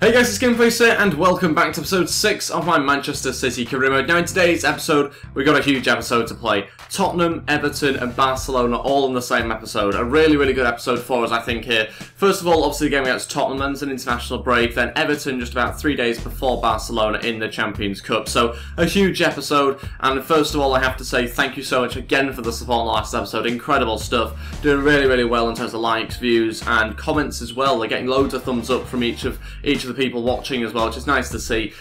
Hey guys, it's Ep6 here, and welcome back to episode 6 of my Manchester City career mode. Now in today's episode, we've got a huge episode to play. Tottenham, Everton and Barcelona all in the same episode. A really good episode for us, I think, here. First of all, obviously the game against Tottenham, then an international break, then Everton just about 3 days before Barcelona in the Champions Cup. So, a huge episode, and first of all, I have to say thank you so much again for the support in the last episode. Incredible stuff. Doing really well in terms of likes, views and comments as well. They're getting loads of thumbs up from each of the people watching as well, which is nice to see.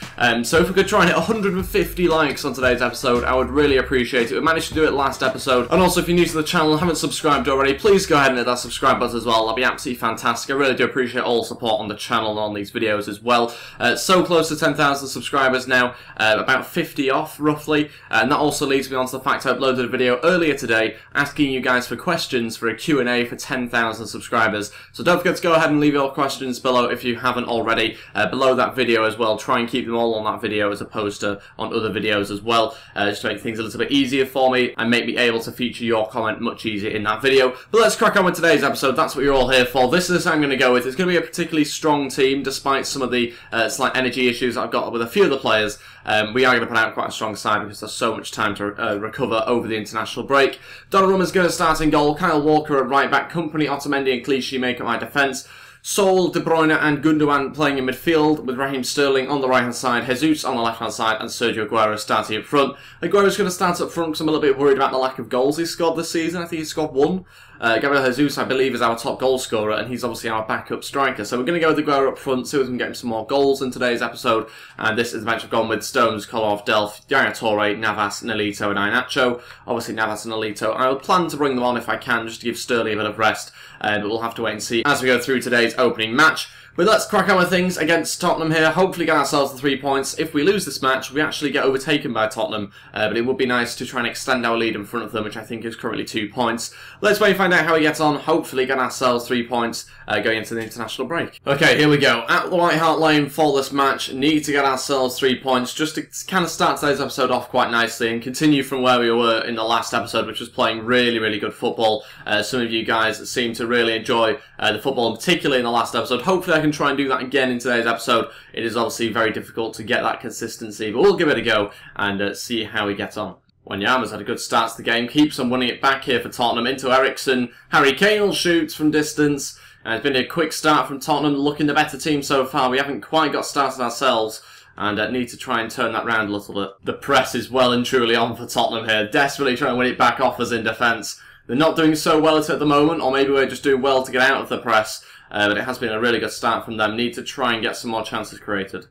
So if we could try and hit 150 likes on today's episode, I would really appreciate it. We managed to do it last episode. And also, if you're new to the channel and haven't subscribed already, please go ahead and hit that subscribe button as well. That'd be absolutely fantastic. I really do appreciate all support on the channel and on these videos as well. So close to 10,000 subscribers now, about 50 off roughly. And that also leads me on to the fact I uploaded a video earlier today asking you guys for questions for a Q&A for 10,000 subscribers. So don't forget to go ahead and leave your questions below if you haven't already. Below that video as well. Try and keep them all on that video as opposed to on other videos as well, just to make things a little bit easier for me and make me able to feature your comment much easier in that video. But let's crack on with today's episode. That's what you're all here for. This is what I'm going to go with. It's going to be a particularly strong team despite some of the slight energy issues that I've got with a few of the players. We are going to put out quite a strong side because there's so much time to recover over the international break. Donnarumma is going to start in goal. Kyle Walker at right back. Company, Otamendi and Clichy make up my defence. Saul, De Bruyne and Gundogan playing in midfield with Raheem Sterling on the right hand side, Jesus on the left hand side and Sergio Aguero starting up front. Aguero's going to start up front because I'm a little bit worried about the lack of goals he's scored this season. I think he's scored one. Gabriel Jesus, I believe, is our top goal scorer and he's obviously our backup striker. So we're going to go with Aguero up front, see if we can get him some more goals in today's episode. And this is the match I've gone with Stones, Kolarov, Delph, Yaya Toure, Navas, Nolito and Iheanacho. Obviously Navas and Nolito. I will plan to bring them on if I can just to give Sterling a bit of rest. But we'll have to wait and see as we go through today's opening match. But let's crack on with things against Tottenham here. Hopefully get ourselves the 3 points. If we lose this match, we actually get overtaken by Tottenham. But it would be nice to try and extend our lead in front of them, which I think is currently 2 points. Let's wait and find out how he gets on. Hopefully get ourselves 3 points going into the international break. Okay, here we go. At the White Hart Lane for this match. Need to get ourselves 3 points just to kind of start today's episode off quite nicely and continue from where we were in the last episode, which was playing really good football. Some of you guys seem to really enjoy the football, particularly in the last episode. Hopefully I can try and do that again in today's episode. It is obviously very difficult to get that consistency, but we'll give it a go and see how we get on. Wanyama's had a good start to the game, keeps on winning it back here for Tottenham into Eriksen. Harry Kane will shoot from distance. It's been a quick start from Tottenham, looking the better team so far. We haven't quite got started ourselves and need to try and turn that round a little bit. The press is well and truly on for Tottenham here, desperately trying to win it back off us in defence. They're not doing so well at it at the moment, or maybe we're just doing well to get out of the press. But it has been a really good start from them. Need to try and get some more chances created.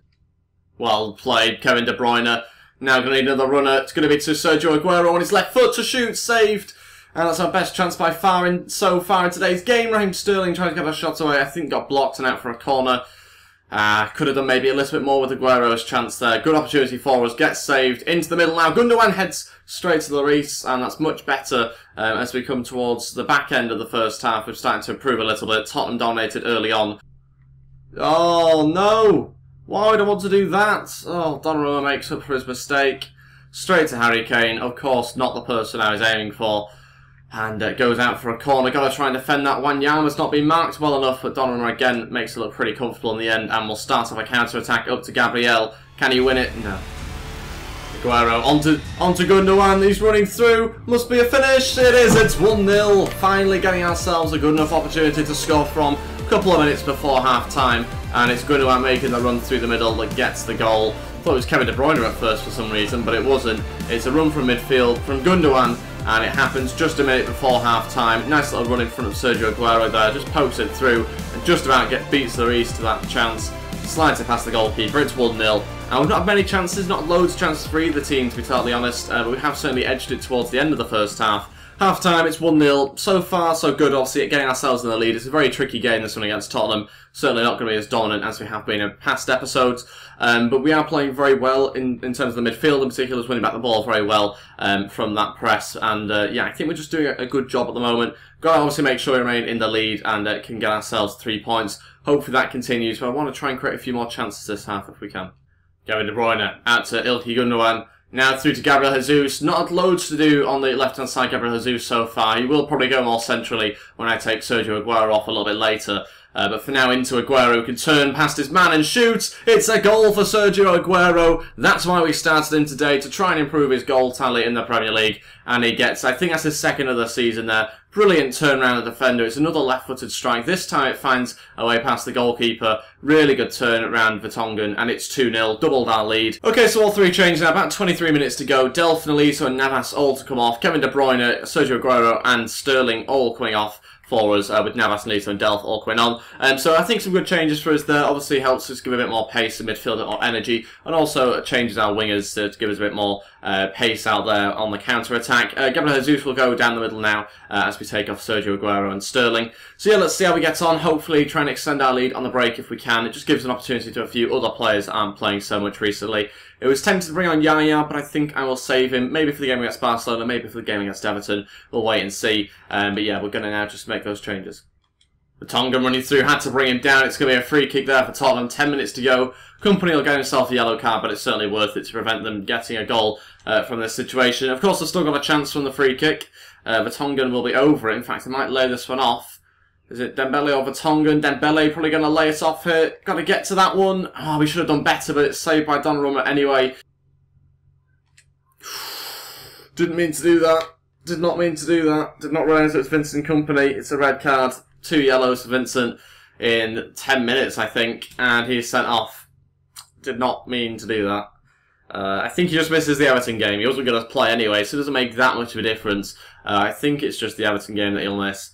Well played, Kevin De Bruyne. Now going to need another runner. It's going to be to Sergio Aguero on his left foot to shoot. Saved. And that's our best chance by far so far in today's game. Raheem Sterling trying to get a shot away. I think got blocked and out for a corner. Could have done maybe a little bit more with Aguero's chance there. Good opportunity for us. Gets saved. Into the middle now. Gundogan heads straight to the Reese. And that's much better as we come towards the back end of the first half. We're starting to improve a little bit. Tottenham dominated early on. Oh, no. Why would I want to do that? Oh, Donnarumma makes up for his mistake. Straight to Harry Kane. Of course, not the person I was aiming for. And goes out for a corner. Got to try and defend that. Wanyama's not been marked well enough, but Donnarumma again makes it look pretty comfortable in the end. And will start off a counter-attack up to Gabriel. Can he win it? No. Aguero onto Gundogan. He's running through. Must be a finish. It is. It's 1-0. Finally getting ourselves a good enough opportunity to score from a couple of minutes before half-time. And it's Gundogan making the run through the middle that gets the goal. Thought it was Kevin De Bruyne at first for some reason, but it wasn't. It's a run from midfield from Gundogan. And it happens just a minute before half-time. Nice little run in front of Sergio Aguero there. Just pokes it through and just about beats the Reese to that chance. Slides it past the goalkeeper. It's 1-0. And we've not had many chances, not loads of chances for either team, to be totally honest. But we have certainly edged it towards the end of the first half. Half-time, it's 1-0. So far, so good, obviously, at getting ourselves in the lead. It's a very tricky game, this one, against Tottenham. Certainly not going to be as dominant as we have been in past episodes. But we are playing very well in terms of the midfield, in particular, winning back the ball very well from that press. And, yeah, I think we're just doing a good job at the moment. Got to obviously make sure we remain in the lead and can get ourselves 3 points. Hopefully that continues, but I want to try and create a few more chances this half if we can. Kevin De Bruyne out to Ilkay Gundogan. Now through to Gabriel Jesus. Not had loads to do on the left-hand side, Gabriel Jesus, so far. He will probably go more centrally when I take Sergio Aguero off a little bit later. But for now, into Aguero, who can turn past his man and shoot. It's a goal for Sergio Aguero. That's why we started him today, to try and improve his goal tally in the Premier League. And he gets, I think that's his second of the season there. Brilliant turnaround of the defender. It's another left-footed strike. This time it finds a way past the goalkeeper. Really good turn around Vertonghen, and it's 2-0. Doubled our lead. Okay, so all three changes now. About 23 minutes to go. Delph, Nolito and Navas all to come off. Kevin De Bruyne, Sergio Aguero and Sterling all coming off for us, with Navas, Nolito and Delph all coming on. So I think some good changes for us there. Obviously helps us give a bit more pace in midfield, a bit more energy, and also changes our wingers to give us a bit more pace out there on the counter-attack. Gabriel Jesus will go down the middle now as we take off Sergio Aguero and Sterling. So yeah, let's see how we get on. Hopefully try and extend our lead on the break if we can. It just gives an opportunity to a few other players that aren't playing so much recently. It was tempted to bring on Yaya, but I think I will save him. Maybe for the game against Barcelona, maybe for the game against Everton. We'll wait and see. But yeah, we're going to now just make those changes. Vertonghen running through, had to bring him down. It's going to be a free kick there for Tottenham. 10 minutes to go. Company will get himself a yellow card, but it's certainly worth it to prevent them getting a goal from this situation. Of course, they've still got a chance from the free kick. Vertonghen will be over it. In fact, I might lay this one off. Is it Dembele or Vertonghen? Dembele probably going to lay it off here. Got to get to that one. Oh, we should have done better, but it's saved by Donnarumma anyway. Didn't mean to do that. Did not mean to do that. Did not realise it was Vincent Kompany. It's a red card. 2 yellows for Vincent in 10 minutes, I think. And he's sent off. Did not mean to do that. I think he just misses the Everton game. He wasn't going to play anyway, so it doesn't make that much of a difference. I think it's just the Everton game that he'll miss.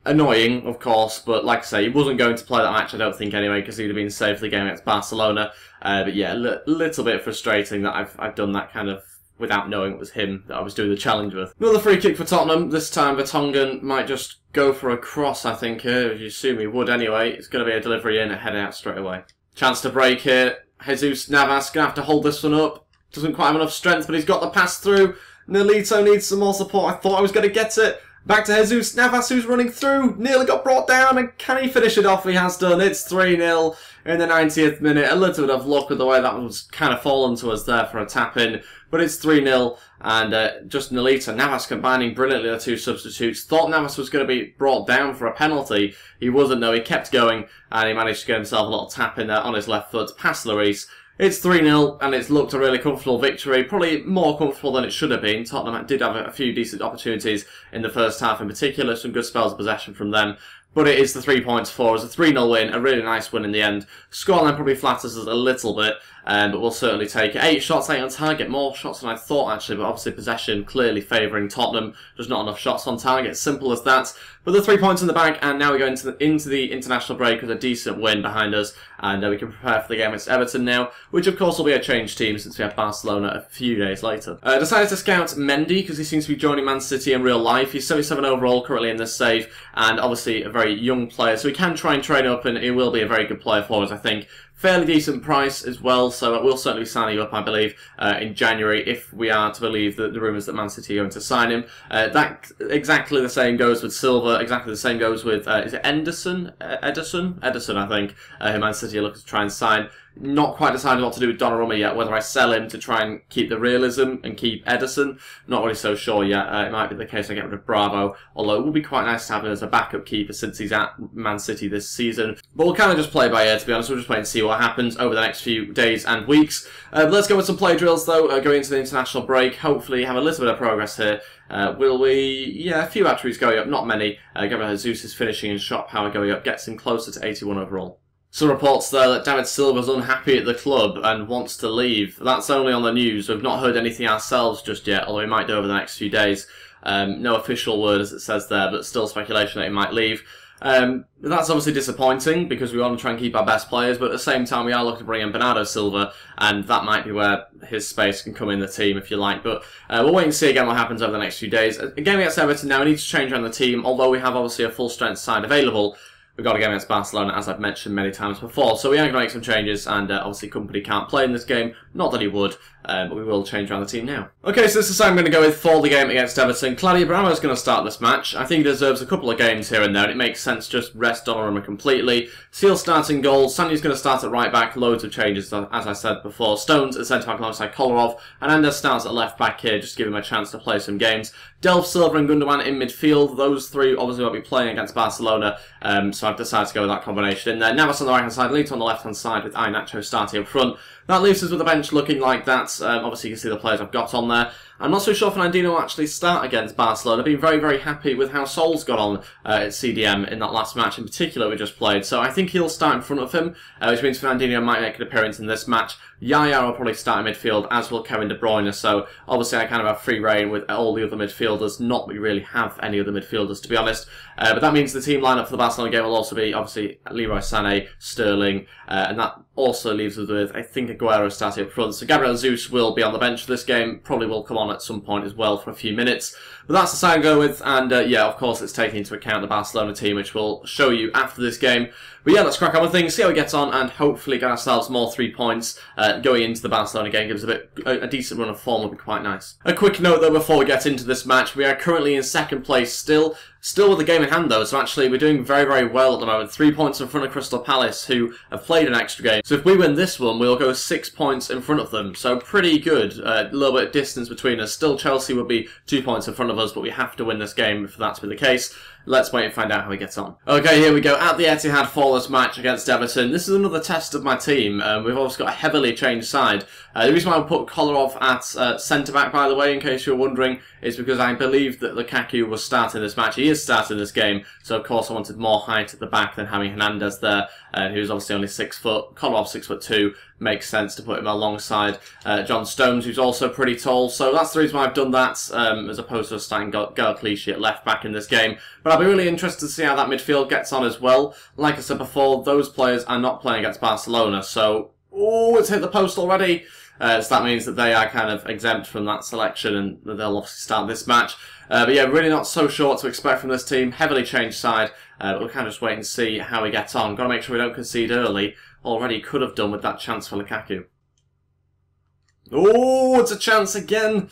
Annoying, of course, but like I say, he wasn't going to play that match, I don't think, anyway, because he'd have been saved for the game against Barcelona. But yeah, little bit frustrating that I've done that kind of without knowing it was him that I was doing the challenge with. Another free kick for Tottenham. This time Vertonghen might just go for a cross, I think, here. You assume he would anyway. It's going to be a delivery in, a head out straight away. Chance to break here. Jesus Navas going to have to hold this one up. Doesn't quite have enough strength, but he's got the pass through. Nolito needs some more support. I thought I was going to get it. Back to Jesus Navas, who's running through. Nearly got brought down, and can he finish it off? He has done. It's 3-0 in the 90th minute. A little bit of luck with the way that was kind of fallen to us there for a tap-in. But it's 3-0, and just Nolito, Navas combining brilliantly the two substitutes. Thought Navas was going to be brought down for a penalty. He wasn't, though. He kept going, and he managed to get himself a little tap-in there on his left foot past Lloris. It's 3-0, and it's looked a really comfortable victory. Probably more comfortable than it should have been. Tottenham did have a few decent opportunities in the first half in particular. Some good spells of possession from them. But it is the 3 points for us. A 3-0 win, a really nice win in the end. Scoreline probably flatters us a little bit, but we'll certainly take it. 8 shots, 8 on target. More shots than I thought, actually, but obviously possession clearly favouring Tottenham. There's not enough shots on target. Simple as that. But the 3 points in the bag, and now we go into the international break with a decent win behind us, and we can prepare for the game against Everton now, which of course will be a changed team since we have Barcelona a few days later. Decided to scout Mendy because he seems to be joining Man.City in real life. He's 77 overall currently in this save, and obviously a very young player, so we can try and train up, and he will be a very good player for us, I think. Fairly decent price as well, so we'll certainly be signing up, I believe, in January, if we are to believe the rumours that Man.City are going to sign him. That exactly the same goes with Silva, exactly the same goes with, is it Edison, I think, who Man.City are looking to try and sign. Not quite decided what to do with Donnarumma yet, whether I sell him to try and keep the realism and keep Edison. Not really so sure yet. It might be the case I get rid of Bravo, although it would be quite nice to have him as a backup keeper since he's at Man City this season. But we'll kind of just play by ear, to be honest. We'll just wait and see what happens over the next few days and weeks. Let's go with some play drills, though, going into the international break. Hopefully have a little bit of progress here. Will we? Yeah, a few attributes going up, not many. Gabriel Jesus is finishing and shot power going up, gets him closer to 81 overall. Some reports there that David Silva's unhappy at the club and wants to leave. That's only on the news. We've not heard anything ourselves just yet, although we might do over the next few days. No official word as it says there, but still speculation that he might leave. That's obviously disappointing because we want to try and keep our best players, but at the same time we are looking to bring in Bernardo Silva, and that might be where his space can come in the team if you like. But we'll wait and see again what happens over the next few days. Again against Everton now, we need to change around the team, although we have obviously a full strength side available. We've got a game against Barcelona, as I've mentioned many times before, so we are going to make some changes, and obviously Kompany can't play in this game. Not that he would, but we will change around the team now. Okay, so this is how I'm going to go with for the game against Everton. Claudio Bravo is going to start this match. I think he deserves a couple of games here and there, and it makes sense just rest Donnarumma completely. Seal starting goal. Sandy's going to start at right back. Loads of changes, as I said before. Stones at centre back alongside Kolarov, and Anders starts at left back here, just to give him a chance to play some games. Delph, Silva and Gundogan in midfield. Those three obviously won't be playing against Barcelona, so I've decided to go with that combination in there. Navas on the right hand side, Lito on the left hand side with Iheanacho starting up front. That leaves us with the bench looking like that. Obviously you can see the players I've got on there. I'm not so sure Fernandinho will actually start against Barcelona. I've been very, very happy with how Sol's got on at CDM in that last match in particular we just played. So I think he'll start in front of him, which means Fernandinho might make an appearance in this match. Yaya will probably start in midfield, as will Kevin De Bruyne. So obviously I kind of have free reign with all the other midfielders. Not that we really have any other midfielders, to be honest. But that means the team lineup for the Barcelona game will also be, obviously, Leroy Sané, Sterling, and that also leaves us with, I think, Aguero starting up front. So Gabriel Jesus will be on the bench for this game. Probably will come on at some point as well for a few minutes. But that's the side I go with, and yeah, of course, it's taking into account the Barcelona team, which we'll show you after this game. But yeah, let's crack on with things, see how we get on, and hopefully get ourselves more 3 points going into the Barcelona game. Gives a decent run of form, would be quite nice. A quick note though before we get into this match, we are currently in second place still with the game in hand though, so actually we're doing very, very well at the moment. 3 points in front of Crystal Palace, who have played an extra game. So if we win this one, we'll go 6 points in front of them. So pretty good. A little bit of distance between us. Still Chelsea would be 2 points in front of us, but we have to win this game for that to be the case. Let's wait and find out how he gets on. Okay, here we go. At the Etihad for this match against Everton. This is another test of my team. We've also got a heavily changed side. The reason why I put Kolarov at centre-back, by the way, in case you're wondering, is because I believe that Lukaku was starting this match. He is starting this game, so of course I wanted more height at the back than having Hernandez there, who's obviously only 6 foot. Kolarov 6'2". Makes sense to put him alongside John Stones, who's also pretty tall. So that's the reason why I've done that, as opposed to starting Clichy at left back in this game. But I'll be really interested to see how that midfield gets on as well. Like I said before, those players are not playing against Barcelona, so oh, it's hit the post already. So that means that they are kind of exempt from that selection, and they'll obviously start this match. But yeah, really not so sure what to expect from this team. Heavily changed side, but we'll kind of just wait and see how we get on. Got to make sure we don't concede early. Already could have done with that chance for Lukaku. Oh, it's a chance again.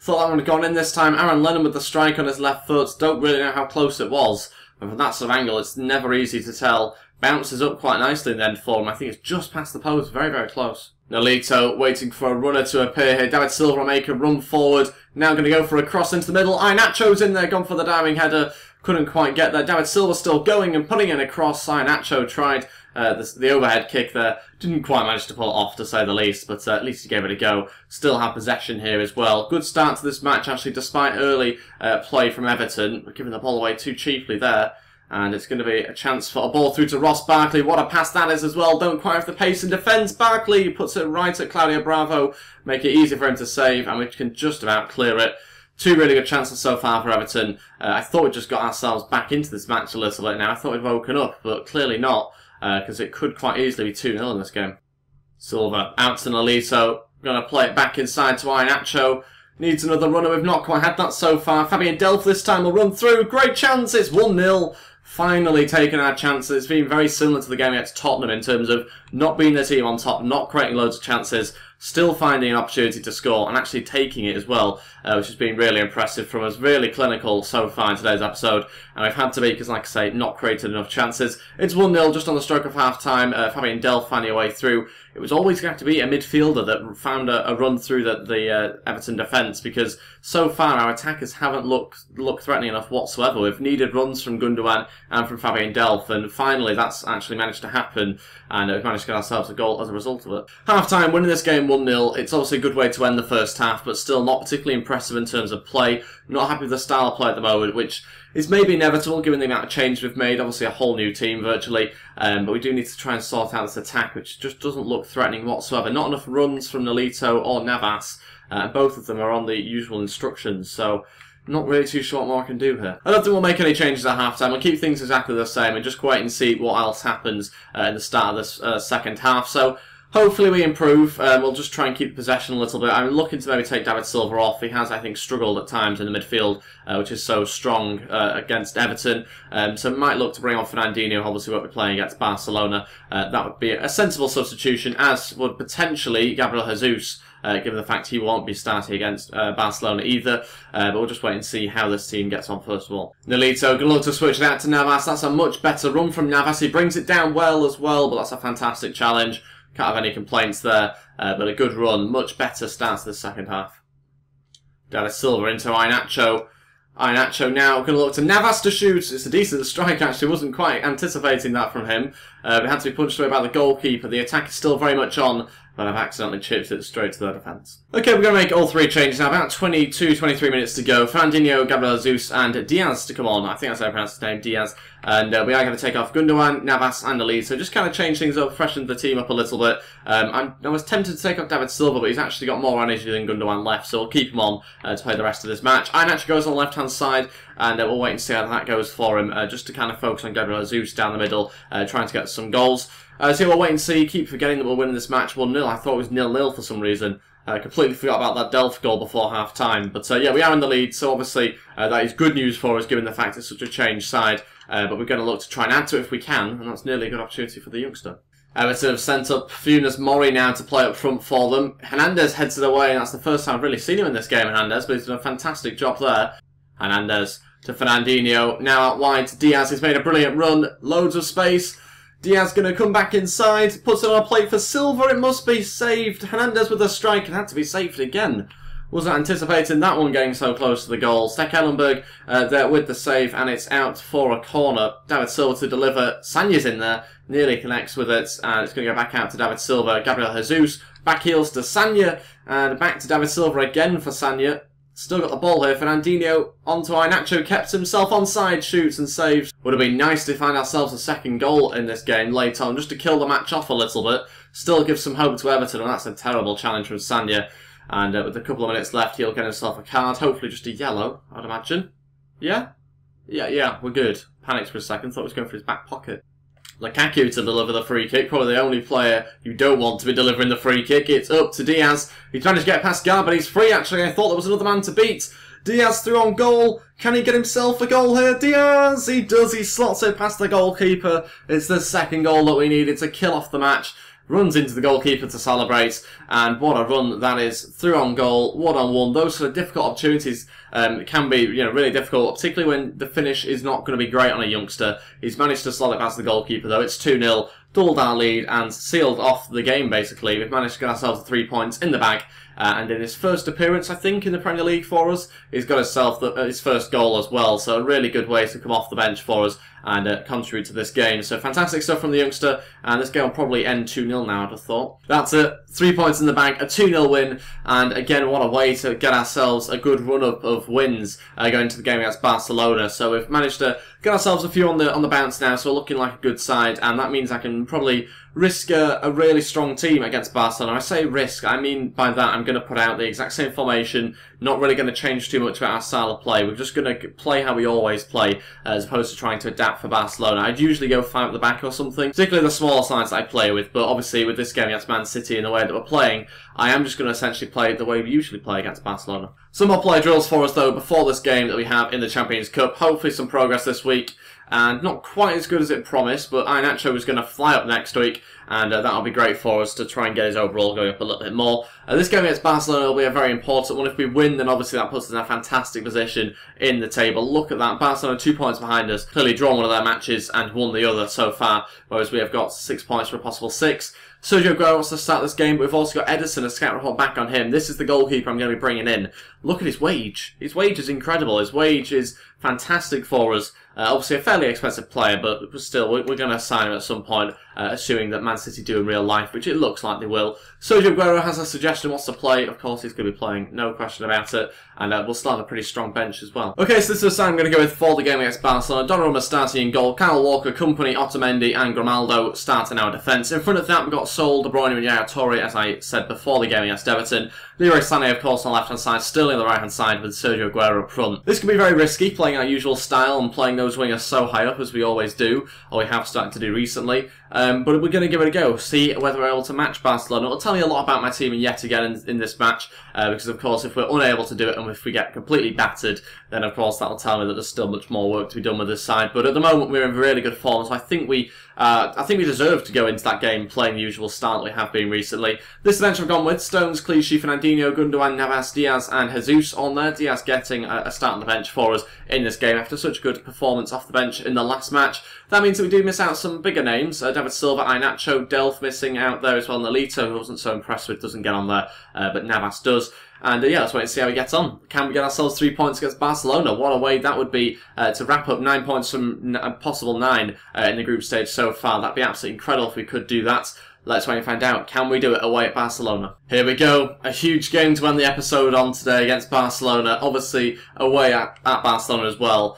Thought that one had gone in this time. Aaron Lennon with the strike on his left foot. Don't really know how close it was. But from that sort of angle, it's never easy to tell. Bounces up quite nicely in the end for him. I think it's just past the post. Very, very close. Nolito waiting for a runner to appear here. David Silva will make a run forward. Now going to go for a cross into the middle. Iheanacho's in there, gone for the diving header. Couldn't quite get there. David Silva still going and putting in a cross. Iheanacho tried the overhead kick there. Didn't quite manage to pull it off, to say the least, but at least he gave it a go. Still have possession here as well. Good start to this match, actually, despite early play from Everton. We're giving the ball away too cheaply there. And it's going to be a chance for a ball through to Ross Barkley. What a pass that is as well. Don't quite have the pace in defence. Barkley puts it right at Claudio Bravo. Make it easy for him to save, and we can just about clear it. 2 really good chances so far for Everton. I thought we just got ourselves back into this match a little bit now. I thought we'd woken up, but clearly not, because it could quite easily be 2-0 in this game. Silva out to Nolito. Going to play it back inside to Iheanacho. Needs another runner. We've not quite had that so far. Fabian Delph this time will run through. Great chance. It's 1-0. Finally taking our chances. It's been very similar to the game against Tottenham in terms of not being the team on top, not creating loads of chances, still finding an opportunity to score and actually taking it as well, which has been really impressive from us. Really clinical so far in today's episode, and we've had to be, because like I say, not created enough chances. It's 1-0 just on the stroke of half-time. Fabian Delph finding a way through. It was always going to have to be a midfielder that found a run through the Everton defence, because so far our attackers haven't looked threatening enough whatsoever. We've needed runs from Gundogan and from Fabian Delph, and finally that's actually managed to happen, and we've managed to get ourselves a goal as a result of it. Half-time, winning this game 1-0. It's obviously a good way to end the first half, but still not particularly impressive in terms of play. Not happy with the style of play at the moment, which is maybe inevitable given the amount of change we've made. Obviously a whole new team virtually, but we do need to try and sort out this attack, which just doesn't look threatening whatsoever. Not enough runs from Nolito or Navas. Both of them are on the usual instructions, so not really too sure what more I can do here. I don't think we'll make any changes at half-time. We'll keep things exactly the same and just wait and see what else happens in the start of this second half. So hopefully we improve. We'll just try and keep possession a little bit. I'm looking to maybe take David Silva off. He has, I think, struggled at times in the midfield, which is so strong against Everton. So might look to bring on Fernandinho, obviously won't be playing against Barcelona. That would be a sensible substitution, as would potentially Gabriel Jesus, given the fact he won't be starting against Barcelona either. But we'll just wait and see how this team gets on first of all. Nolito, going to look to switch it out to Navas. That's a much better run from Navas. He brings it down well as well, but that's a fantastic challenge. Can't have any complaints there, but a good run. Much better start to the second half. David Silva into Iheanacho. Iheanacho now going to look to Navas to shoot. It's a decent strike actually. Wasn't quite anticipating that from him. It had to be punched away by the goalkeeper. The attack is still very much on, but I've accidentally chipped it straight to their defence. Okay, we're going to make all three changes now. About 22-23 minutes to go. Fernandinho, Gabriel Jesus and Diaz to come on. I think that's how I pronounce his name, Diaz. And we are going to take off Gundogan, Navas and Elite. So just kind of change things up, freshen the team up a little bit. I was tempted to take off David Silva, but he's actually got more energy than Gundogan left. So we'll keep him on to play the rest of this match. Iheanacho goes on the left-hand side, and we'll wait and see how that goes for him. Just to kind of focus on Gabriel Jesus down the middle, trying to get some goals. So we'll wait and see. Keep forgetting that we're winning this match 1-0. I thought it was 0-0 for some reason. I completely forgot about that Delph goal before half-time. But yeah, we are in the lead, so obviously that is good news for us, given the fact it's such a changed side. But we're going to look to try and add to it if we can, and that's nearly a good opportunity for the youngster. Everton have sent up Funes Mori now to play up front for them. Hernandez heads it away, and that's the first time I've really seen him in this game, Hernandez, but he's done a fantastic job there. Hernandez to Fernandinho, now out wide to Diaz. He's made a brilliant run, loads of space. Diaz going to come back inside, puts it on a plate for Silva. It must be saved. Hernandez with a strike and had to be saved again. Wasn't anticipating that one getting so close to the goal. Stekelenburg there with the save, and it's out for a corner. David Silva to deliver. Sanya's in there, nearly connects with it, and it's going to go back out to David Silva. Gabriel Jesus back heels to Sanya, and back to David Silva again for Sanya. Still got the ball here. Fernandinho onto Iheanacho, kept himself onside, shoots and saves. Would have been nice to find ourselves a second goal in this game late on, just to kill the match off a little bit. Still gives some hope to Everton, and that's a terrible challenge from Sanya. And with a couple of minutes left, he'll get himself a card. Hopefully just a yellow, I'd imagine. Yeah? Yeah, we're good. Panicked for a second, thought he was going for his back pocket. Lukaku to deliver the free kick, probably the only player you don't want to be delivering the free kick. It's up to Diaz. He's trying to get past Gar, but he's free actually. I thought there was another man to beat. Diaz through on goal. Can he get himself a goal here? Diaz! He does. He slots it past the goalkeeper. It's the second goal that we needed to kill off the match. Runs into the goalkeeper to celebrate, and what a run that is. Through on goal, 1-on-1. Those sort of difficult opportunities can be really difficult, particularly when the finish is not going to be great on a youngster. He's managed to slot it past the goalkeeper though. It's 2-0, doubled our lead and sealed off the game basically. We've managed to get ourselves 3 points in the bag. And in his first appearance, I think, in the Premier League for us, he's got himself his first goal as well. So a really good way to come off the bench for us and contribute to this game. So fantastic stuff from the youngster. And this game will probably end 2-0 now, I'd have thought. That's it. 3 points in the bank, a 2-0 win. And again, what a way to get ourselves a good run-up of wins going to the game against Barcelona. So we've managed to get ourselves a few on the bounce now. So we're looking like a good side. And that means I can probably risk a really strong team against Barcelona. I say risk, I mean by that I'm going to put out the exact same formation, not really going to change too much about our style of play. We're just going to play how we always play, as opposed to trying to adapt for Barcelona. I'd usually go 5 at the back or something, particularly the smaller sides that I play with, but obviously with this game against Man.City and the way that we're playing, I am just going to essentially play the way we usually play against Barcelona. Some more play drills for us though before this game that we have in the Champions Cup. Hopefully some progress this week. And not quite as good as it promised, but Iheanacho is going to fly up next week, and that'll be great for us to try and get his overall going up a little bit more. This game against Barcelona will be a very important one. If we win, then obviously that puts us in a fantastic position in the table. Look at that, Barcelona 2 points behind us, clearly drawn one of their matches and won the other so far, whereas we have got 6 points for a possible 6. Sergio Aguero wants to start this game, but we've also got Edison, a scout report back on him. This is the goalkeeper I'm going to be bringing in. Look at his wage. His wage is incredible. His wage is fantastic for us. Obviously a fairly expensive player, but still, we're going to sign him at some point, assuming that Man.City do in real life, which it looks like they will. Sergio Aguero has a suggestion, wants to play. Of course, he's going to be playing, no question about it. And we'll start a pretty strong bench as well. Okay, so this is the side I'm going to go with for the game against Barcelona. Donnarumma starting in goal, Kyle Walker, Company, Otamendi and Grimaldo starting our defence. In front of that, we've got Sol, De Bruyne and Yaya Toure, as I said before the game against Everton. Leroy Sané, of course, on the left-hand side, Sterling on the right-hand side with Sergio Aguero up front. This can be very risky, playing our usual style and playing those wingers so high up as we always do, or we have started to do recently. But we're going to give it a go, see whether we're able to match Barcelona. It'll tell me a lot about my team yet again in this match, because of course if we're unable to do it and if we get completely battered, then of course that'll tell me that there's still much more work to be done with this side. But at the moment we're in really good form, so I think we I think we deserve to go into that game playing the usual style that we have been recently. This bench I've gone with Stones, Clichy, Fernandinho, Gundogan, Navas, Diaz and Jesus on there. Diaz getting a start on the bench for us in this game after such a good performance off the bench in the last match. That means that we do miss out some bigger names. David Silva, Iheanacho, Delph missing out there as well. Nolito, who I wasn't so impressed with, doesn't get on there, but Navas does. And yeah, let's wait and see how we get on. Can we get ourselves 3 points against Barcelona? What a way that would be to wrap up 9 points from a possible 9 in the group stage so far. That'd be absolutely incredible if we could do that. Let's wait and find out. Can we do it away at Barcelona? Here we go. A huge game to end the episode on today against Barcelona. Obviously, away at Barcelona as well.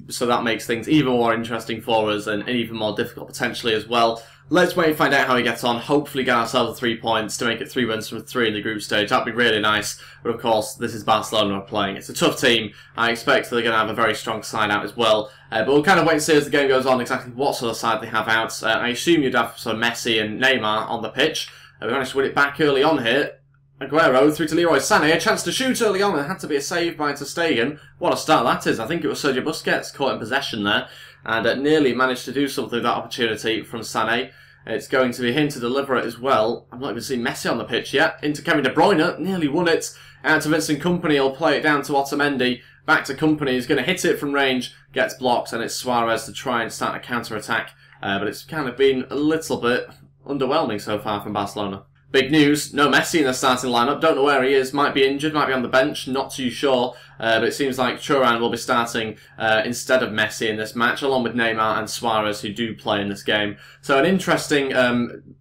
So that makes things even more interesting for us and even more difficult potentially as well. Let's wait and find out how we get on. Hopefully get ourselves 3 points to make it 3 wins from 3 in the group stage. That'd be really nice. But of course, this is Barcelona we're playing. It's a tough team. I expect they're going to have a very strong side out as well. But we'll kind of wait and see as the game goes on exactly what sort of side they have out. I assume you'd have sort of Messi and Neymar on the pitch. We managed to win it back early on here. Aguero through to Leroy Sané. A chance to shoot early on. It had to be a save by ter Stegen. What a start that is. I think it was Sergio Busquets caught in possession there. And nearly managed to do something with that opportunity from Sané. It's going to be him to deliver it as well. I'm not even seeing Messi on the pitch yet. Into Kevin De Bruyne. Nearly won it. Out to Vincent Kompany. He'll play it down to Otamendi. Back to Kompany. He's going to hit it from range. Gets blocked. And it's Suarez to try and start a counter-attack. But it's kind of been a little bit underwhelming so far from Barcelona. Big news, no Messi in the starting lineup. Don't know where he is. Might be injured, might be on the bench. Not too sure. But it seems like Thuram will be starting instead of Messi in this match, along with Neymar and Suarez, who do play in this game. So an interesting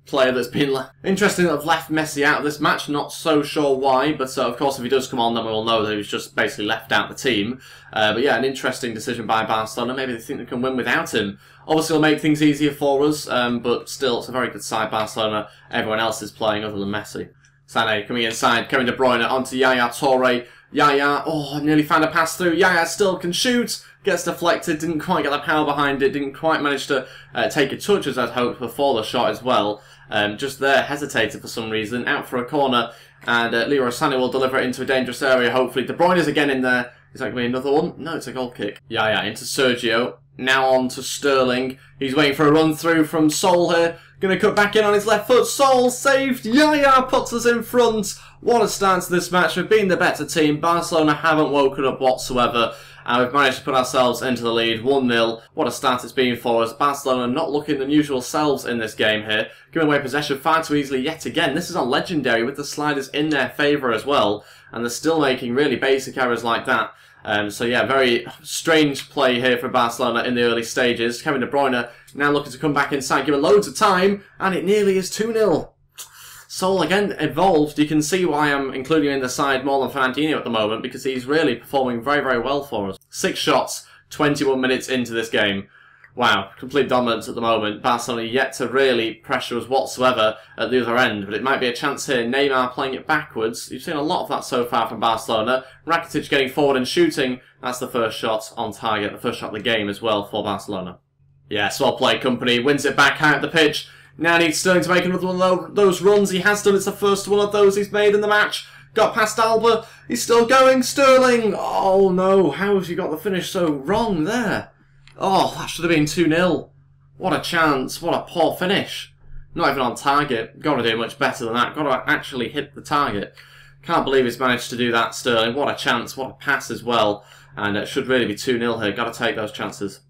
player that's been interesting that have left Messi out of this match. Not so sure why, but of course if he does come on, then we'll know that he was just basically left out the team. But yeah, an interesting decision by Barcelona. Maybe they think they can win without him. Obviously, it'll make things easier for us, but still, it's a very good side, Barcelona. Everyone else is playing other than Messi. Sané coming inside, Kevin De Bruyne onto Yaya Touré. Yaya, oh, nearly found a pass through. Yaya still can shoot. Gets deflected, didn't quite get the power behind it, didn't quite manage to take a touch as I'd hoped before the shot as well. Just there, hesitated for some reason, out for a corner, and Leroy Sané will deliver it into a dangerous area, hopefully. De Bruyne is again in there. Is that going to be another one? No, it's a goal kick. Yaya into Sergio. Now on to Sterling. He's waiting for a run through from Sol here. Going to cut back in on his left foot. Sol saved. Yaya puts us in front. What a start to this match. We've been the better team. Barcelona haven't woken up whatsoever. And we've managed to put ourselves into the lead. 1-0. What a start it's been for us. Barcelona not looking their usual selves in this game here. Giving away possession far too easily yet again. This is on Legendary with the sliders in their favour as well. And they're still making really basic errors like that. So yeah, very strange play here for Barcelona in the early stages. Kevin De Bruyne now looking to come back inside, given loads of time, and it nearly is 2-0. Sol again evolved. You can see why I'm including him in the side more than Fernandinho at the moment, because he's really performing very, very well for us. 6 shots, 21 minutes into this game. Wow, complete dominance at the moment. Barcelona yet to really pressure us whatsoever at the other end, but it might be a chance here. Neymar playing it backwards. You've seen a lot of that so far from Barcelona. Rakitic getting forward and shooting. That's the first shot on target, the first shot of the game as well for Barcelona. Yes, well played, Kompany. Wins it back high up the pitch. Now needs Sterling to make another one of those runs. He has done. It's the first one of those he's made in the match. Got past Alba. He's still going. Sterling. Oh no, how has he got the finish so wrong there? Oh, that should have been 2-0. What a chance. What a poor finish. Not even on target. Got to do much better than that. Got to actually hit the target. Can't believe he's managed to do that, Sterling. What a chance. What a pass as well. And it should really be 2-0 here. Got to take those chances.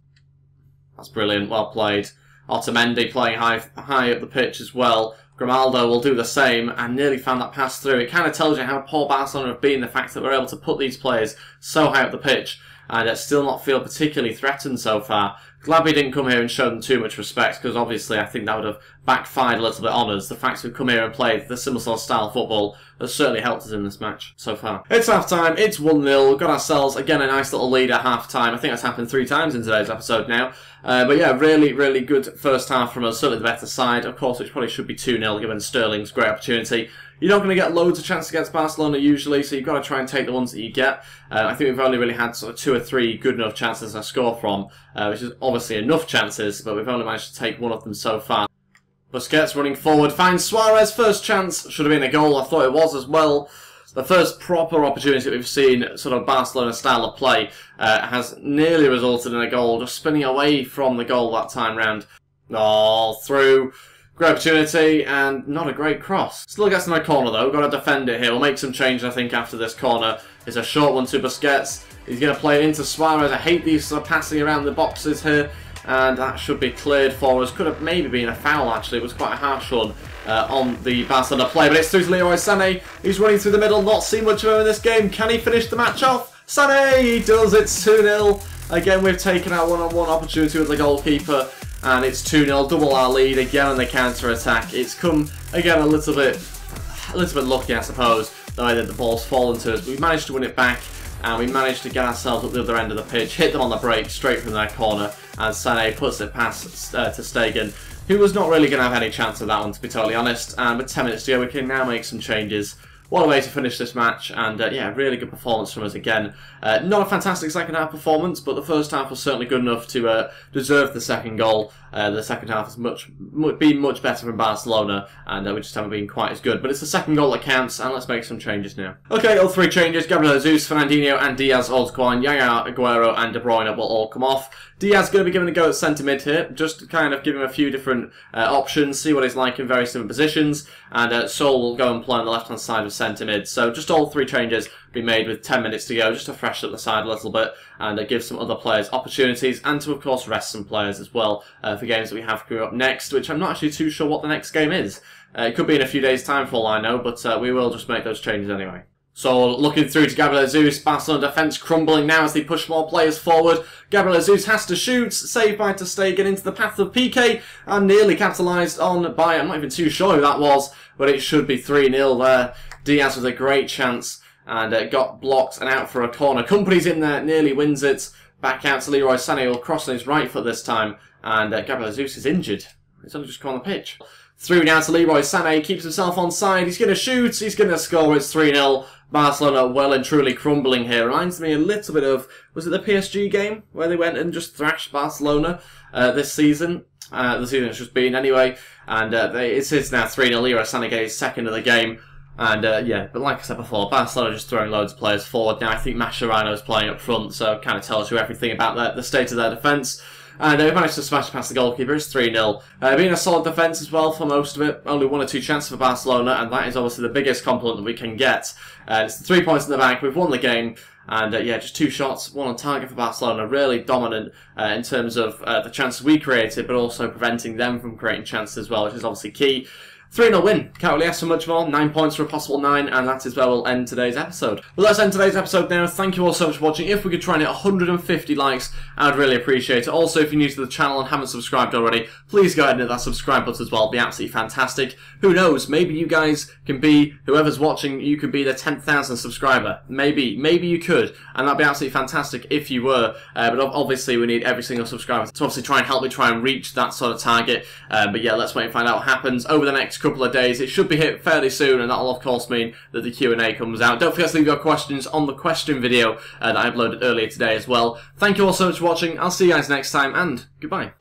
That's brilliant. Well played. Otamendi playing high up the pitch as well. Grimaldo will do the same and nearly found that pass through. It kind of tells you how poor Barcelona have been, the fact that we're able to put these players so high up the pitch and still not feel particularly threatened so far. Glad we didn't come here and show them too much respect, because obviously I think that would have backfired a little bit on us. The fact we've come here and played the similar sort of style football has certainly helped us in this match so far. It's half time, it's 1-0, we've got ourselves again a nice little lead at half time. I think that's happened 3 times in today's episode now. But yeah, really, really good first half from us, certainly the better side. Of course, which probably should be 2-0 given Sterling's great opportunity. You're not going to get loads of chances against Barcelona usually, so you've got to try and take the ones that you get. I think we've only really had sort of 2 or 3 good enough chances to score from, which is obviously enough chances, but we've only managed to take one of them so far. Busquets running forward, finds Suarez, first chance, should have been a goal, I thought it was as well. The first proper opportunity that we've seen, sort of Barcelona style of play, has nearly resulted in a goal, just spinning away from the goal that time round. Oh, through. Great opportunity, and not a great cross. Still gets in my corner though, got to defend it here. We'll make some changes I think after this corner. It's a short one to Busquets. He's going to play it into Suarez. I hate these sort of passing around the boxes here. And that should be cleared for us. Could have maybe been a foul actually. It was quite a harsh one on the Barcelona play. But it's through to Leroy Sané. He's running through the middle. Not seen much of him in this game. Can he finish the match off? Sané! He does. It's 2-0. Again, we've taken our one-on-one opportunity with the goalkeeper. And it's 2-0, double our lead again on the counter-attack. It's come, again, a little bit lucky, I suppose, the way that the ball's fallen to us. But we managed to win it back, and we managed to get ourselves up the other end of the pitch, hit them on the break, straight from their corner, and Sané puts it past to Stegen, who was not really going to have any chance of that one, to be totally honest. And with 10 minutes to go, we can now make some changes. What a way to finish this match, and yeah, really good performance from us again. Not a fantastic second half performance, but the first half was certainly good enough to deserve the second goal. The second half has been much better from Barcelona, and we just haven't been quite as good. But it's the second goal that counts, and let's make some changes now. Okay, all three changes. Gabriel Jesus, Fernandinho, and Diaz, Oldcoin, Yaya, Aguero, and De Bruyne will all come off. Diaz going to be given a go at centre mid here, just to kind of give him a few different options, see what he's like in various different positions, and Sol will go and play on the left-hand side of centre mid. So just all three changes be made with 10 minutes to go, just to freshen up the side a little bit, and give some other players opportunities, and to of course rest some players as well for games that we have coming up next, which I'm not actually too sure what the next game is. It could be in a few days' time for all I know, but we will just make those changes anyway. So looking through to Gabriel Jesus, Barcelona defence crumbling now as they push more players forward. Gabriel Jesus has to shoot, saved by ter Stegen into the path of PK, and nearly capitalised on by, I'm not even too sure who that was, but it should be 3-0 there. Diaz with a great chance, and got blocked and out for a corner. Company's in there, nearly wins it. Back out to Leroy Sané, will cross on his right foot this time, and Gabriel Jesus is injured. He's only just come on the pitch. Through now to Leroy Sané, keeps himself onside, he's going to shoot, he's going to score, it's 3-0. Barcelona well and truly crumbling here. Reminds me a little bit of, was it the PSG game where they went and just thrashed Barcelona this season? The season it's just been anyway. And it is now 3-0. Leroy Sané gets his second of the game. And yeah, but like I said before, Barcelona just throwing loads of players forward. Now I think Mascherano's playing up front, so it kind of tells you everything about the state of their defence. And they managed to smash past the goalkeeper. It's 3-0. Being a solid defence as well for most of it. Only 1 or 2 chances for Barcelona, and that is obviously the biggest compliment that we can get. It's the 3 points in the bank. We've won the game. And yeah, just 2 shots, 1 on target for Barcelona. Really dominant in terms of the chances we created, but also preventing them from creating chances as well, which is obviously key. 3-0 win. Can't really ask for much more. 9 points for a possible 9, and that is where we'll end today's episode. Well, let's end today's episode now. Thank you all so much for watching. If we could try and hit 150 likes, I would really appreciate it. Also, if you're new to the channel and haven't subscribed already, please go ahead and hit that subscribe button as well. It'd be absolutely fantastic. Who knows? Maybe you guys can be, whoever's watching, you could be the 10,000 subscriber. Maybe you could, and that'd be absolutely fantastic if you were. But obviously, we need every single subscriber to obviously try and help me try and reach that sort of target. But yeah, let's wait and find out what happens over the next couple of days. It should be hit fairly soon, and that'll of course mean that the Q&A comes out. Don't forget to leave your questions on the question video that I uploaded earlier today as well. Thank you all so much for watching. I'll see you guys next time, and goodbye.